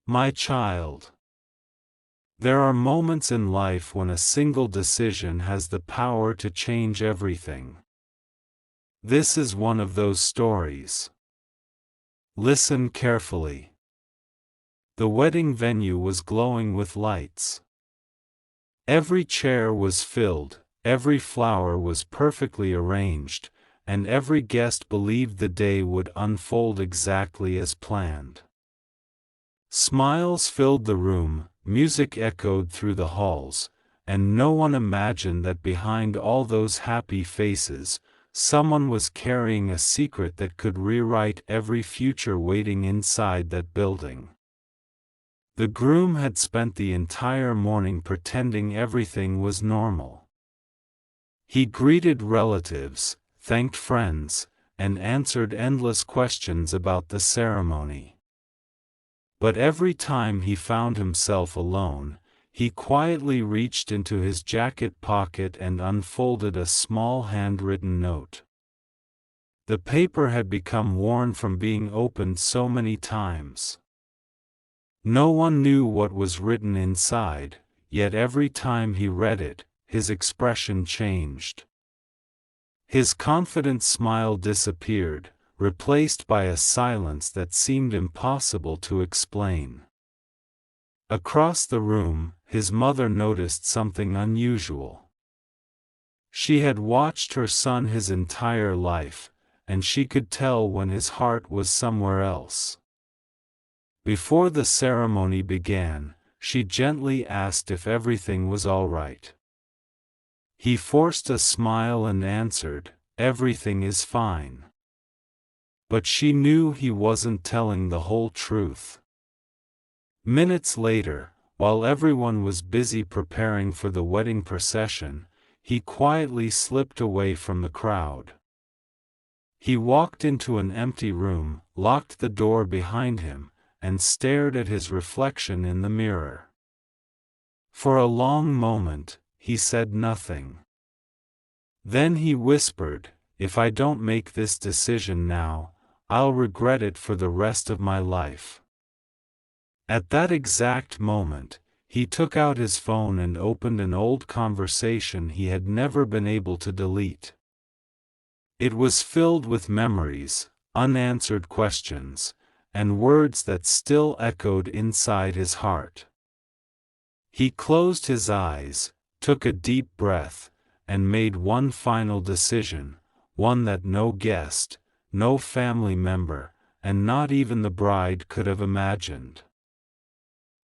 My child. There are moments in life when a single decision has the power to change everything. This is one of those stories. Listen carefully. The wedding venue was glowing with lights. Every chair was filled, every flower was perfectly arranged, and every guest believed the day would unfold exactly as planned. Smiles filled the room, music echoed through the halls, and no one imagined that behind all those happy faces, someone was carrying a secret that could rewrite every future waiting inside that building. The groom had spent the entire morning pretending everything was normal. He greeted relatives, thanked friends, and answered endless questions about the ceremony. But every time he found himself alone, he quietly reached into his jacket pocket and unfolded a small handwritten note. The paper had become worn from being opened so many times. No one knew what was written inside, yet every time he read it, his expression changed. His confident smile disappeared, replaced by a silence that seemed impossible to explain. Across the room, his mother noticed something unusual. She had watched her son his entire life, and she could tell when his heart was somewhere else. Before the ceremony began, she gently asked if everything was all right. He forced a smile and answered, "Everything is fine." But she knew he wasn't telling the whole truth. Minutes later, while everyone was busy preparing for the wedding procession, he quietly slipped away from the crowd. He walked into an empty room, locked the door behind him, and stared at his reflection in the mirror. For a long moment, he said nothing. Then he whispered, "If I don't make this decision now, I'll regret it for the rest of my life." At that exact moment, he took out his phone and opened an old conversation he had never been able to delete. It was filled with memories, unanswered questions, and words that still echoed inside his heart. He closed his eyes, took a deep breath, and made one final decision, one that no guest, no family member, and not even the bride could have imagined.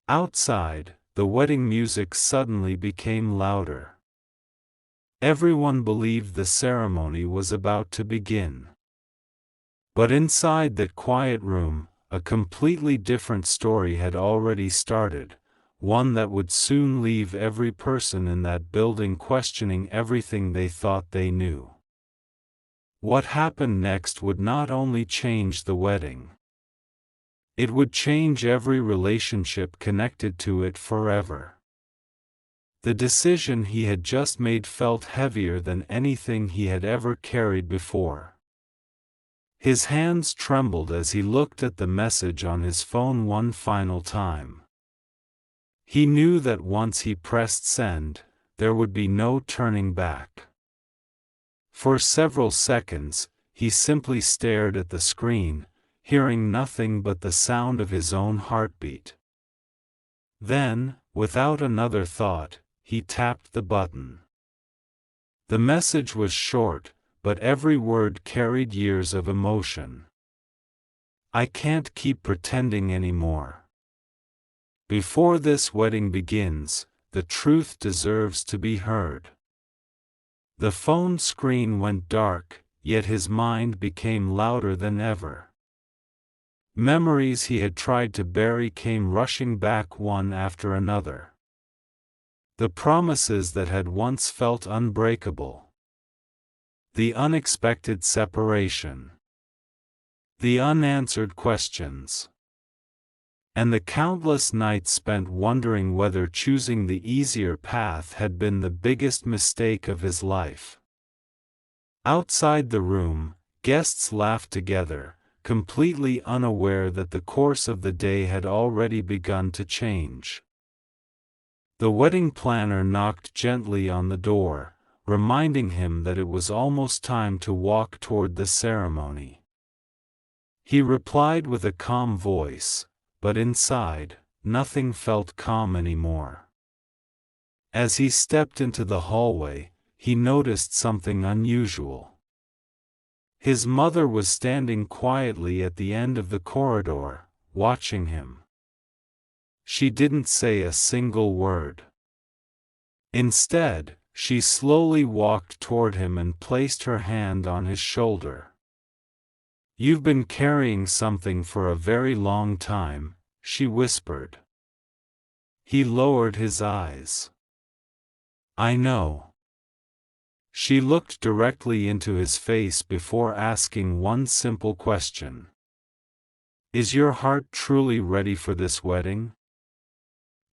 Outside, the wedding music suddenly became louder. Everyone believed the ceremony was about to begin. But inside that quiet room, a completely different story had already started, one that would soon leave every person in that building questioning everything they thought they knew. What happened next would not only change the wedding. It would change every relationship connected to it forever. The decision he had just made felt heavier than anything he had ever carried before. His hands trembled as he looked at the message on his phone one final time. He knew that once he pressed send, there would be no turning back. For several seconds, he simply stared at the screen, hearing nothing but the sound of his own heartbeat. Then, without another thought, he tapped the button. The message was short, but every word carried years of emotion. "I can't keep pretending anymore. Before this wedding begins, the truth deserves to be heard." The phone screen went dark, yet his mind became louder than ever. Memories he had tried to bury came rushing back one after another. The promises that had once felt unbreakable. The unexpected separation. The unanswered questions. And the countless nights spent wondering whether choosing the easier path had been the biggest mistake of his life. Outside the room, guests laughed together, completely unaware that the course of the day had already begun to change. The wedding planner knocked gently on the door, reminding him that it was almost time to walk toward the ceremony. He replied with a calm voice, but inside, nothing felt calm anymore. As he stepped into the hallway, he noticed something unusual. His mother was standing quietly at the end of the corridor, watching him. She didn't say a single word. Instead, she slowly walked toward him and placed her hand on his shoulder. "You've been carrying something for a very long time," she whispered. He lowered his eyes. "I know." She looked directly into his face before asking one simple question. "Is your heart truly ready for this wedding?"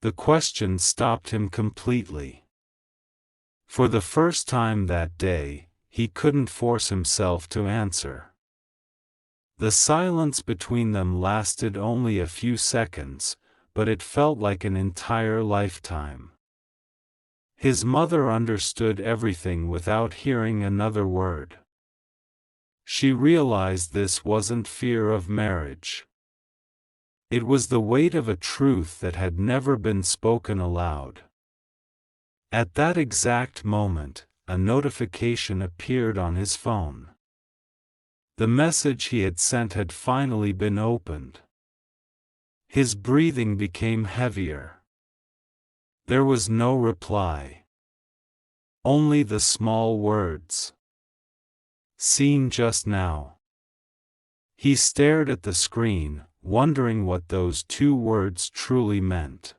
The question stopped him completely. For the first time that day, he couldn't force himself to answer. The silence between them lasted only a few seconds, but it felt like an entire lifetime. His mother understood everything without hearing another word. She realized this wasn't fear of marriage. It was the weight of a truth that had never been spoken aloud. At that exact moment, a notification appeared on his phone. The message he had sent had finally been opened. His breathing became heavier. There was no reply. Only the small words. "Seen just now." He stared at the screen, wondering what those two words truly meant.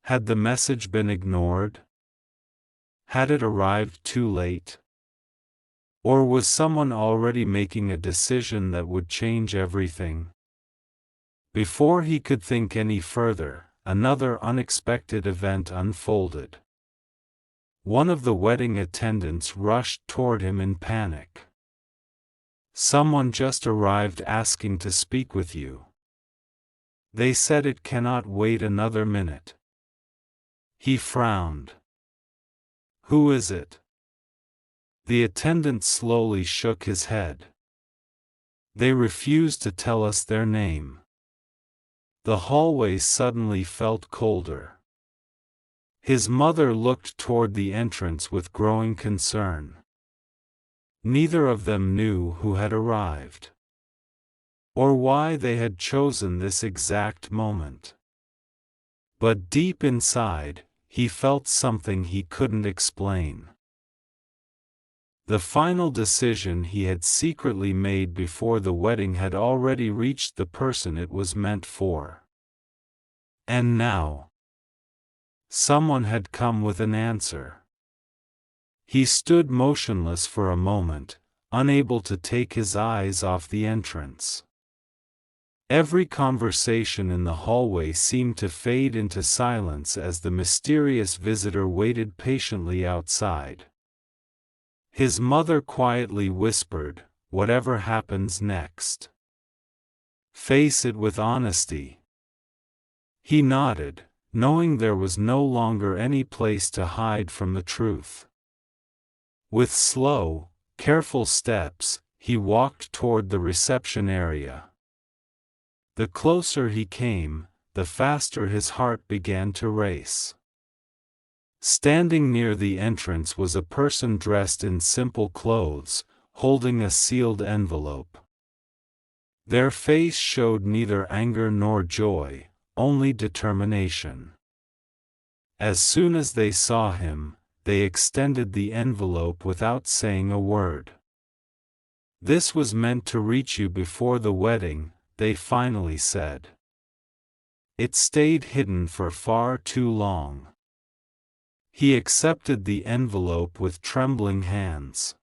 Had the message been ignored? Had it arrived too late? Or was someone already making a decision that would change everything? Before he could think any further, another unexpected event unfolded. One of the wedding attendants rushed toward him in panic. "Someone just arrived asking to speak with you. They said it cannot wait another minute." He frowned. "Who is it?" The attendant slowly shook his head. "They refused to tell us their name." The hallway suddenly felt colder. His mother looked toward the entrance with growing concern. Neither of them knew who had arrived, or why they had chosen this exact moment. But deep inside, he felt something he couldn't explain. The final decision he had secretly made before the wedding had already reached the person it was meant for. And now, someone had come with an answer. He stood motionless for a moment, unable to take his eyes off the entrance. Every conversation in the hallway seemed to fade into silence as the mysterious visitor waited patiently outside. His mother quietly whispered, "Whatever happens next, face it with honesty." He nodded, knowing there was no longer any place to hide from the truth. With slow, careful steps, he walked toward the reception area. The closer he came, the faster his heart began to race. Standing near the entrance was a person dressed in simple clothes, holding a sealed envelope. Their face showed neither anger nor joy, only determination. As soon as they saw him, they extended the envelope without saying a word. "This was meant to reach you before the wedding," they finally said. "It stayed hidden for far too long." He accepted the envelope with trembling hands.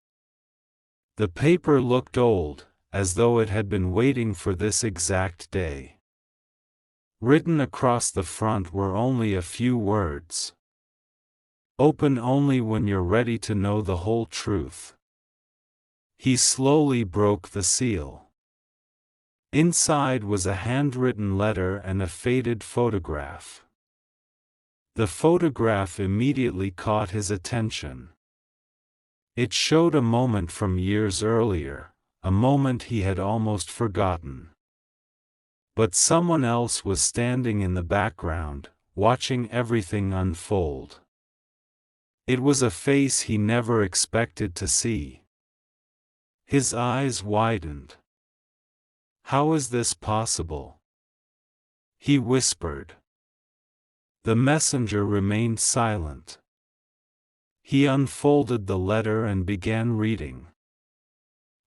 The paper looked old, as though it had been waiting for this exact day. Written across the front were only a few words. "Open only when you're ready to know the whole truth." He slowly broke the seal. Inside was a handwritten letter and a faded photograph. The photograph immediately caught his attention. It showed a moment from years earlier, a moment he had almost forgotten. But someone else was standing in the background, watching everything unfold. It was a face he never expected to see. His eyes widened. "How is this possible?" he whispered. The messenger remained silent. He unfolded the letter and began reading.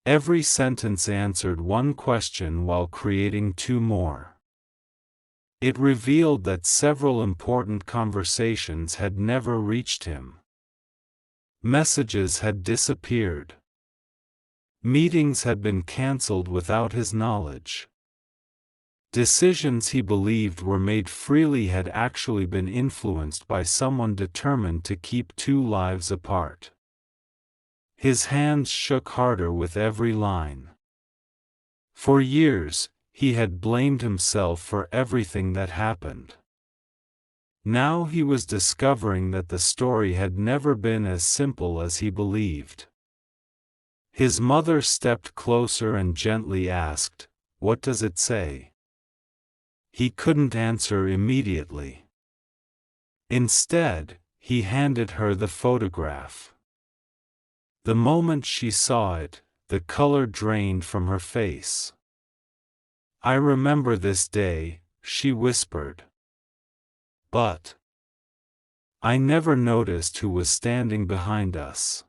Every sentence answered one question while creating two more. It revealed that several important conversations had never reached him. Messages had disappeared. Meetings had been cancelled without his knowledge. Decisions he believed were made freely had actually been influenced by someone determined to keep two lives apart. His hands shook harder with every line. For years, he had blamed himself for everything that happened. Now he was discovering that the story had never been as simple as he believed. His mother stepped closer and gently asked, "What does it say?" He couldn't answer immediately. Instead, he handed her the photograph. The moment she saw it, the color drained from her face. "I remember this day," she whispered. "But I never noticed who was standing behind us."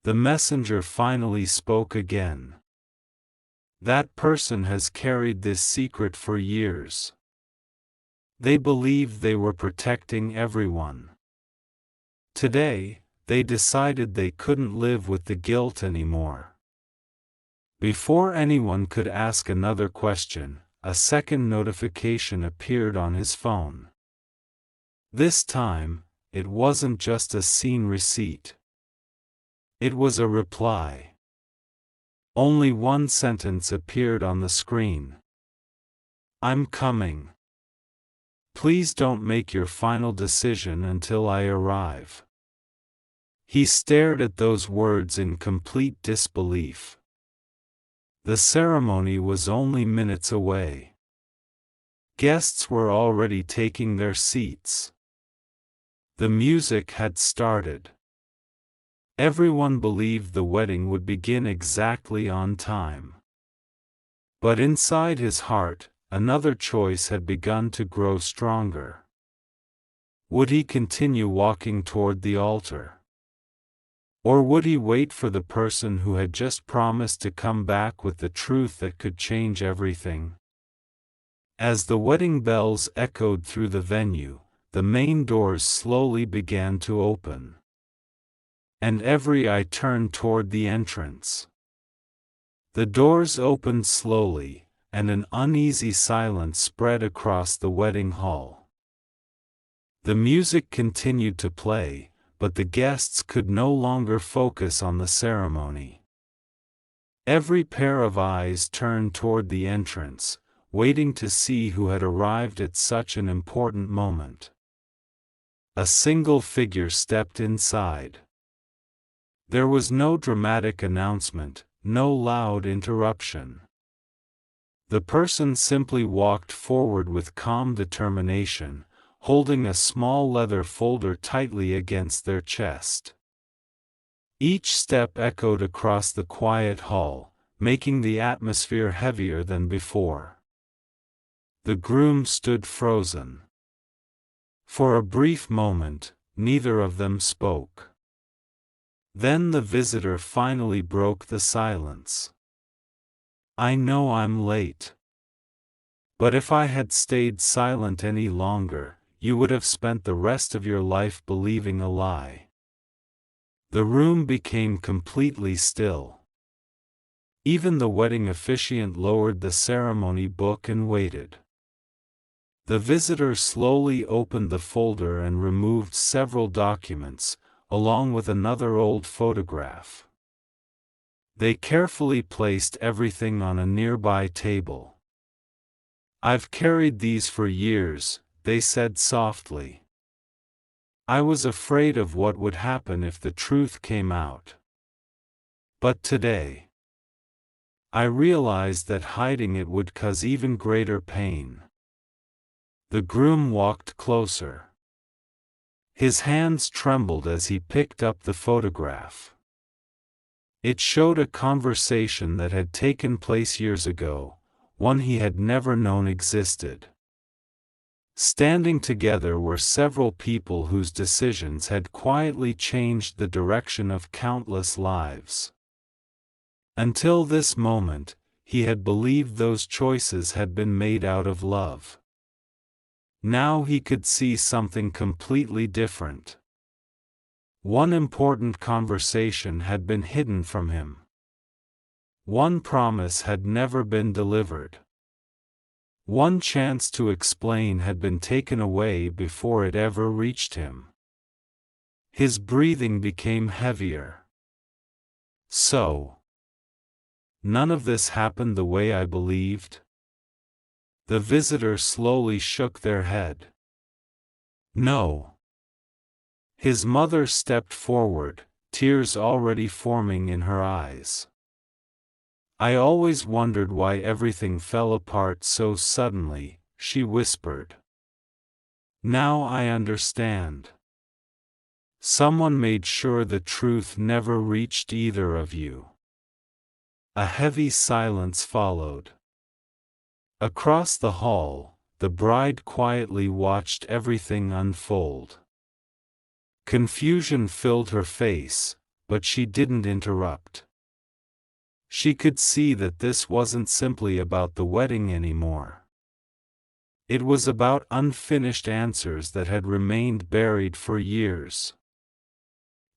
The messenger finally spoke again. "That person has carried this secret for years. They believed they were protecting everyone. Today, they decided they couldn't live with the guilt anymore." Before anyone could ask another question, a second notification appeared on his phone. This time, it wasn't just a scene receipt. It was a reply. Only one sentence appeared on the screen. "I'm coming. Please don't make your final decision until I arrive." He stared at those words in complete disbelief. The ceremony was only minutes away. Guests were already taking their seats. The music had started. Everyone believed the wedding would begin exactly on time. But inside his heart, another choice had begun to grow stronger. Would he continue walking toward the altar? Or would he wait for the person who had just promised to come back with the truth that could change everything? As the wedding bells echoed through the venue, the main doors slowly began to open. And every eye turned toward the entrance. The doors opened slowly, and an uneasy silence spread across the wedding hall. The music continued to play, but the guests could no longer focus on the ceremony. Every pair of eyes turned toward the entrance, waiting to see who had arrived at such an important moment. A single figure stepped inside. There was no dramatic announcement, no loud interruption. The person simply walked forward with calm determination, holding a small leather folder tightly against their chest. Each step echoed across the quiet hall, making the atmosphere heavier than before. The groom stood frozen. For a brief moment, neither of them spoke. Then the visitor finally broke the silence. "I know I'm late. But if I had stayed silent any longer, you would have spent the rest of your life believing a lie." The room became completely still. Even the wedding officiant lowered the ceremony book and waited. The visitor slowly opened the folder and removed several documents, along with another old photograph. They carefully placed everything on a nearby table. "I've carried these for years," they said softly. "I was afraid of what would happen if the truth came out. But today, I realized that hiding it would cause even greater pain." The groom walked closer. His hands trembled as he picked up the photograph. It showed a conversation that had taken place years ago, one he had never known existed. Standing together were several people whose decisions had quietly changed the direction of countless lives. Until this moment, he had believed those choices had been made out of love. Now he could see something completely different. One important conversation had been hidden from him. One promise had never been delivered. One chance to explain had been taken away before it ever reached him. His breathing became heavier. "So, none of this happened the way I believed?" The visitor slowly shook their head. "No." His mother stepped forward, tears already forming in her eyes. "I always wondered why everything fell apart so suddenly," she whispered. "Now I understand. Someone made sure the truth never reached either of you." A heavy silence followed. Across the hall, the bride quietly watched everything unfold. Confusion filled her face, but she didn't interrupt. She could see that this wasn't simply about the wedding anymore. It was about unfinished answers that had remained buried for years.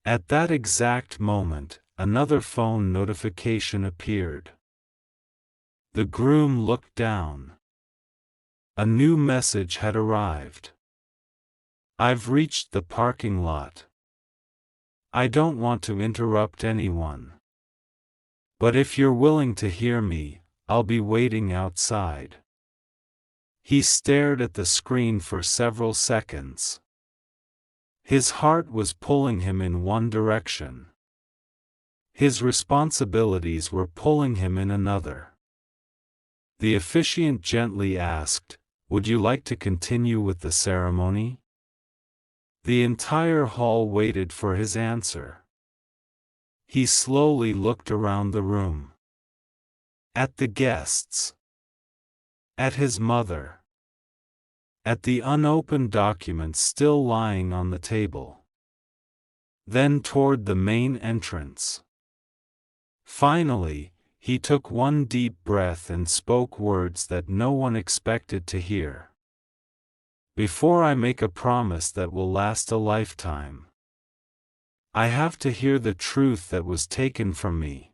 At that exact moment, another phone notification appeared. The groom looked down. A new message had arrived. "I've reached the parking lot. I don't want to interrupt anyone. But if you're willing to hear me, I'll be waiting outside." He stared at the screen for several seconds. His heart was pulling him in one direction. His responsibilities were pulling him in another. The officiant gently asked, "Would you like to continue with the ceremony?" The entire hall waited for his answer. He slowly looked around the room. At the guests. At his mother. At the unopened documents still lying on the table. Then toward the main entrance. Finally, he took one deep breath and spoke words that no one expected to hear. "Before I make a promise that will last a lifetime, I have to hear the truth that was taken from me."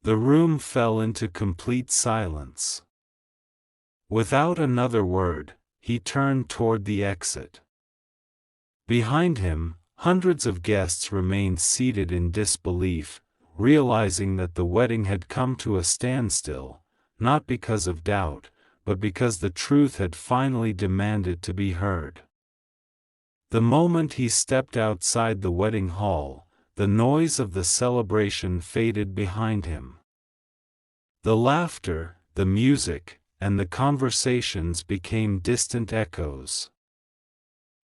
The room fell into complete silence. Without another word, he turned toward the exit. Behind him, hundreds of guests remained seated in disbelief, realizing that the wedding had come to a standstill, not because of doubt, but because the truth had finally demanded to be heard. The moment he stepped outside the wedding hall, the noise of the celebration faded behind him. The laughter, the music, and the conversations became distant echoes.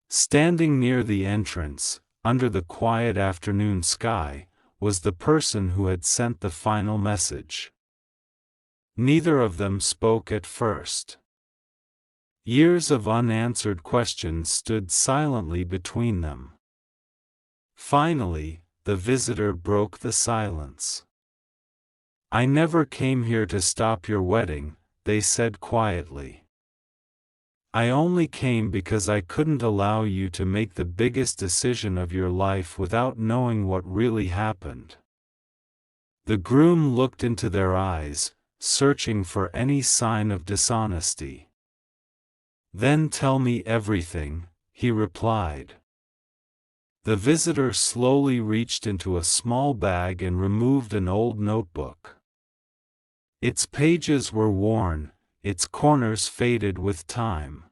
Standing near the entrance, under the quiet afternoon sky, was the person who had sent the final message. Neither of them spoke at first. Years of unanswered questions stood silently between them. Finally, the visitor broke the silence. "I never came here to stop your wedding," they said quietly. "I only came because I couldn't allow you to make the biggest decision of your life without knowing what really happened." The groom looked into their eyes, searching for any sign of dishonesty. "Then tell me everything," he replied. The visitor slowly reached into a small bag and removed an old notebook. Its pages were worn, its corners faded with time.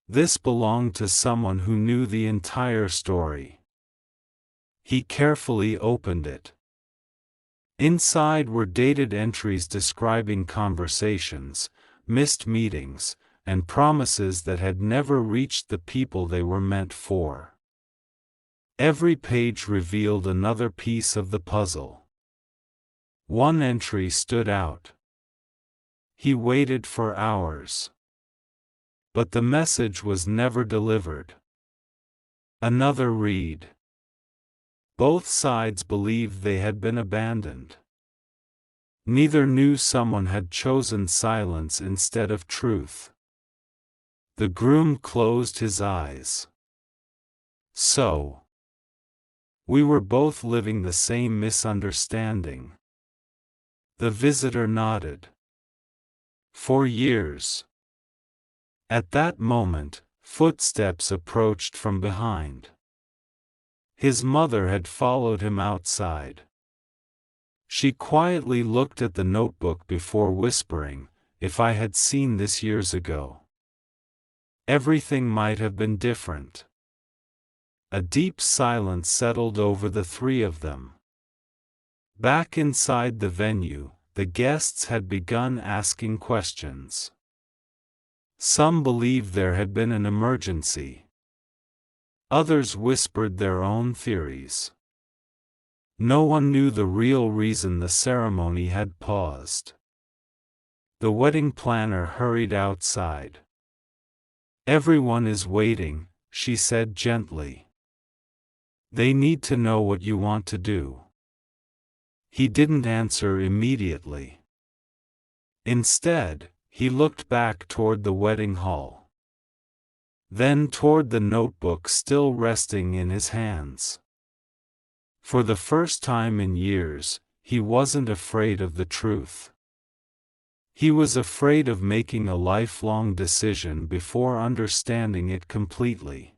This belonged to someone who knew the entire story. He carefully opened it. Inside were dated entries describing conversations, missed meetings, and promises that had never reached the people they were meant for. Every page revealed another piece of the puzzle. One entry stood out. He waited for hours. But the message was never delivered. Another read. Both sides believed they had been abandoned. Neither knew someone had chosen silence instead of truth. The groom closed his eyes. So, we were both living the same misunderstanding. The visitor nodded. For years. At that moment, footsteps approached from behind. His mother had followed him outside. She quietly looked at the notebook before whispering, "If I had seen this years ago, everything might have been different." A deep silence settled over the three of them. Back inside the venue, the guests had begun asking questions. Some believed there had been an emergency. Others whispered their own theories. No one knew the real reason the ceremony had paused. The wedding planner hurried outside. "Everyone is waiting," she said gently. "They need to know what you want to do." He didn't answer immediately. Instead, he looked back toward the wedding hall. Then toward the notebook still resting in his hands. For the first time in years, he wasn't afraid of the truth. He was afraid of making a lifelong decision before understanding it completely.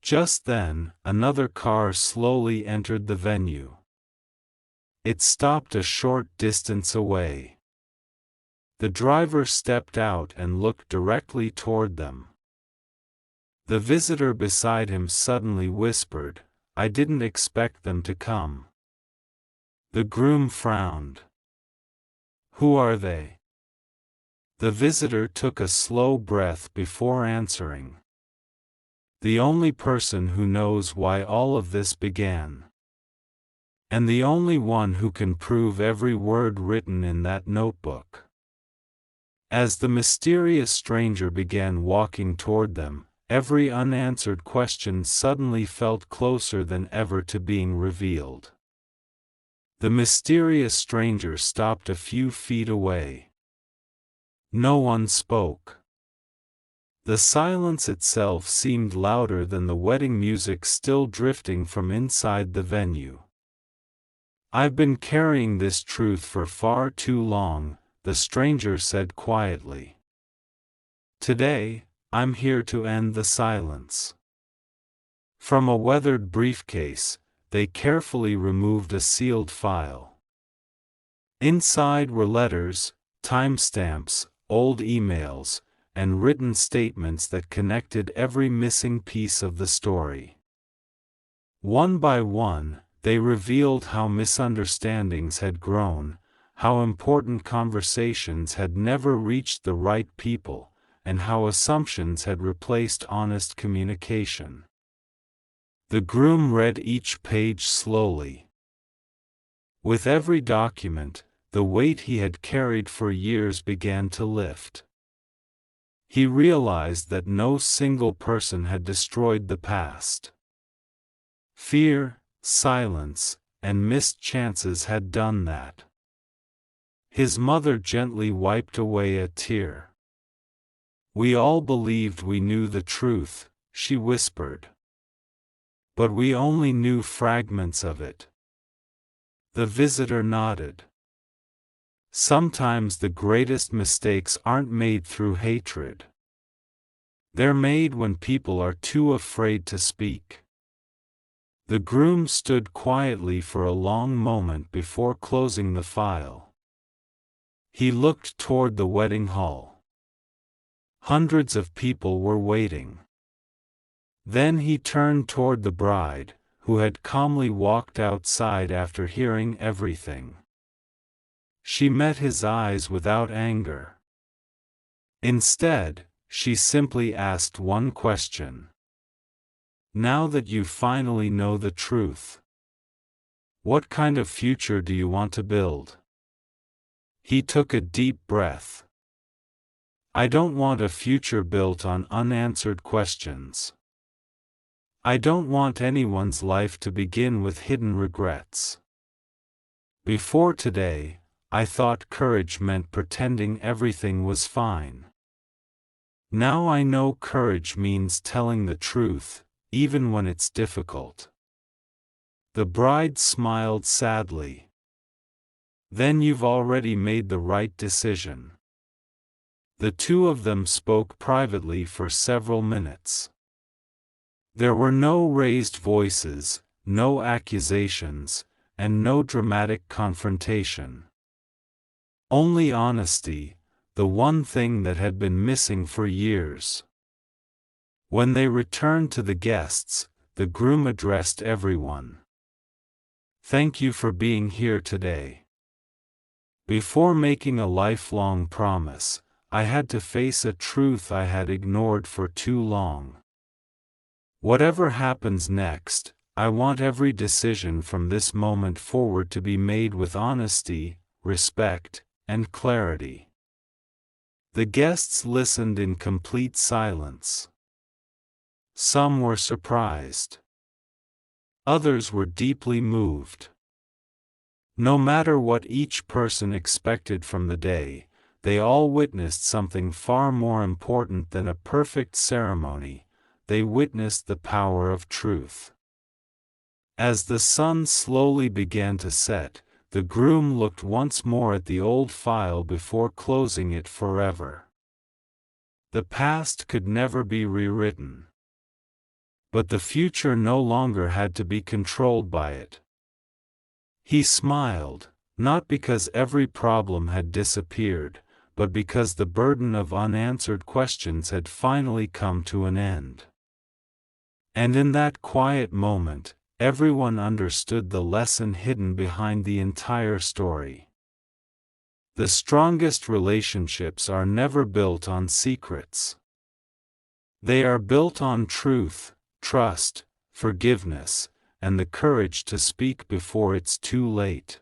Just then, another car slowly entered the venue. It stopped a short distance away. The driver stepped out and looked directly toward them. The visitor beside him suddenly whispered, "I didn't expect them to come." The groom frowned. "Who are they?" The visitor took a slow breath before answering. "The only person who knows why all of this began. And the only one who can prove every word written in that notebook." As the mysterious stranger began walking toward them, every unanswered question suddenly felt closer than ever to being revealed. The mysterious stranger stopped a few feet away. No one spoke. The silence itself seemed louder than the wedding music still drifting from inside the venue. "I've been carrying this truth for far too long," the stranger said quietly. "Today, I'm here to end the silence." From a weathered briefcase, they carefully removed a sealed file. Inside were letters, timestamps, old emails, and written statements that connected every missing piece of the story. One by one, they revealed how misunderstandings had grown, how important conversations had never reached the right people, and how assumptions had replaced honest communication. The groom read each page slowly. With every document, the weight he had carried for years began to lift. He realized that no single person had destroyed the past. Fear, silence, and missed chances had done that. His mother gently wiped away a tear. "We all believed we knew the truth," she whispered. "But we only knew fragments of it." The visitor nodded. Sometimes the greatest mistakes aren't made through hatred. They're made when people are too afraid to speak. The groom stood quietly for a long moment before closing the file. He looked toward the wedding hall. Hundreds of people were waiting. Then he turned toward the bride, who had calmly walked outside after hearing everything. She met his eyes without anger. Instead, she simply asked one question. Now that you finally know the truth, what kind of future do you want to build? He took a deep breath. I don't want a future built on unanswered questions. I don't want anyone's life to begin with hidden regrets. Before today, I thought courage meant pretending everything was fine. Now I know courage means telling the truth, even when it's difficult. The bride smiled sadly. Then you've already made the right decision. The two of them spoke privately for several minutes. There were no raised voices, no accusations, and no dramatic confrontation. Only honesty, the one thing that had been missing for years. When they returned to the guests, the groom addressed everyone. Thank you for being here today. Before making a lifelong promise, I had to face a truth I had ignored for too long. Whatever happens next, I want every decision from this moment forward to be made with honesty, respect, and clarity. The guests listened in complete silence. Some were surprised. Others were deeply moved. No matter what each person expected from the day, they all witnessed something far more important than a perfect ceremony. They witnessed the power of truth. As the sun slowly began to set, the groom looked once more at the old file before closing it forever. The past could never be rewritten. But the future no longer had to be controlled by it. He smiled, not because every problem had disappeared, but because the burden of unanswered questions had finally come to an end. And in that quiet moment, everyone understood the lesson hidden behind the entire story. The strongest relationships are never built on secrets. They are built on truth, trust, forgiveness, and the courage to speak before it's too late.